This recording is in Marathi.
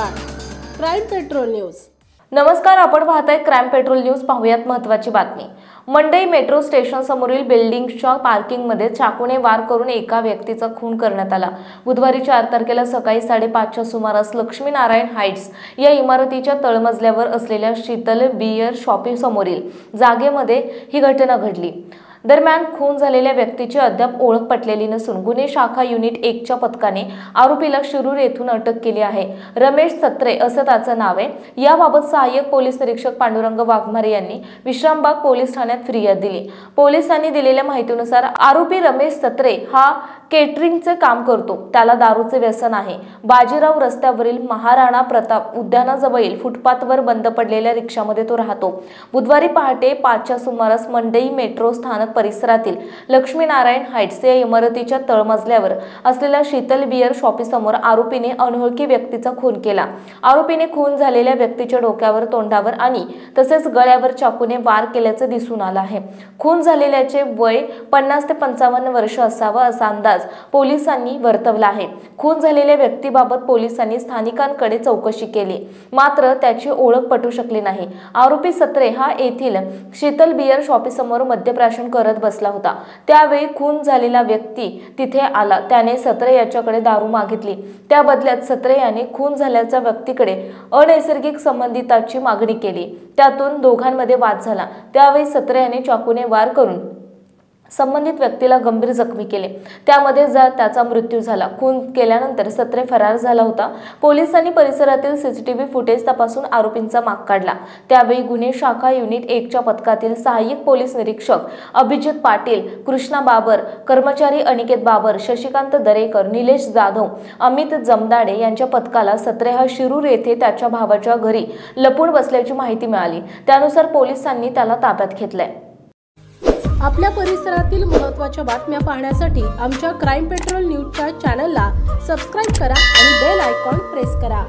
सकाळ क्राईम पेट्रोल न्यूज। नमस्कार, आपण पाहताय क्राईम पेट्रोल न्यूज। पाहूयात महत्त्वाची बातमी। मंडई मेट्रो स्टेशन समोरील बिल्डिंगच्या पार्किंगमध्ये चाकूने वार करून एका व्यक्तीचा खून करण्यात आला। बुधवारी 4 तारखेला सकाळी 5:30च्या सुमारास लक्ष्मीनारायण हाइट्स या इमारतीच्या तळमजल्यावर असलेल्या शीतल बियर शॉपी समोरील जागेमध्ये ही घटना घडली। दरम्यान खून झालेल्या व्यक्तीची अद्याप ओळख पटलेली नसून गुन्हे शाखा युनिट 1च्या पथकाने आरोपीला शिरूर येथून अटक केली आहे। रमेश सत्रे असं त्याचं नाव आहे। याबाबत सहाय्यक पोलीस निरीक्षक पांडुरंग वाघमारे यांनी विश्रामबाग पोलीस ठाण्यात फिर्याद दिली। पोलिसांनी दिलेल्या माहितीनुसार आरोपी रमेश सत्रे हा केटरिंगचे काम करतो। त्याला दारूचे व्यसन आहे। बाजीराव रस्त्यावरील महाराणा प्रताप उद्यानाजवळील फुटपाथवर बंद पडलेल्या रिक्षामध्ये तो राहतो। बुधवारी पहाटे 5च्या सुमारास मंडई मेट्रो स्थानक परिसरातील लक्ष्मीनारायण हाइट्स या इमारतीच्या तळमजल्यावर असलेल्या शीतल बियर शॉपीसमोर आरोपीने अनोळखी व्यक्तीचा खून केला। आरोपीने खून झालेल्या व्यक्तीच्या डोक्यावर, तोंडावर आणि तसेच गळ्यावर चाकूने वार केल्याचे दिसून आलं आहे। खून झालेल्याचे वय 50 ते 55 वर्ष असावं असा अंदाज पोलिसांनी वर्तवला आहे। खून झालेल्या व्यक्तीबाबत पोलिसांनी स्थानिकांकडे चौकशी केली, मात्र त्याची ओळख पटू शकली नाही। आरोपी सत्रे हा येथील शीतल बियर शॉपीसमोर मद्यप्राशन करत बसला होता। त्यावेळी खून झालेला व्यक्ती तिथे आला। त्याने सत्रे याच्याकडे दारू मागितली। त्या बदल्यात सत्रे याने खून झाल्याच्या व्यक्तीकडे अनैसर्गिक संबंधिताची मागणी केली। त्यातून दोघांमध्ये वाद झाला। त्यावेळी सत्रे याने चाकूने वार करून संबंधित व्यक्तीला गंभीर जखमी केले। त्यामध्ये त्याचा मृत्यू झाला। खून केल्यानंतर सत्रे फरार झाला होता। पोलिसांनी परिसरातील सीसीटीव्ही फुटेज तपासून आरोपींचा माग काढला। त्यावेळी गुन्हे शाखा युनिट 1च्या पथकातील सहाय्यक पोलीस निरीक्षक अभिजित पाटील, कृष्णा बाबर, कर्मचारी अनिकेत बाबर, शशिकांत दरेकर, निलेश जाधव, अमित जमदाडे यांच्या पथकाला सत्रे हा शिरूर येथे त्याच्या भावाच्या घरी लपून बसल्याची माहिती मिळाली। त्यानुसार पोलिसांनी त्याला ताब्यात घेतले। आपल्या परिसरातील महत्त्वाच्या बातम्या पाहण्यासाठी आमच्या क्राईम पेट्रोल न्यूजच्या चॅनलला सबस्क्राइब करा आणि बेल आयकॉन प्रेस करा।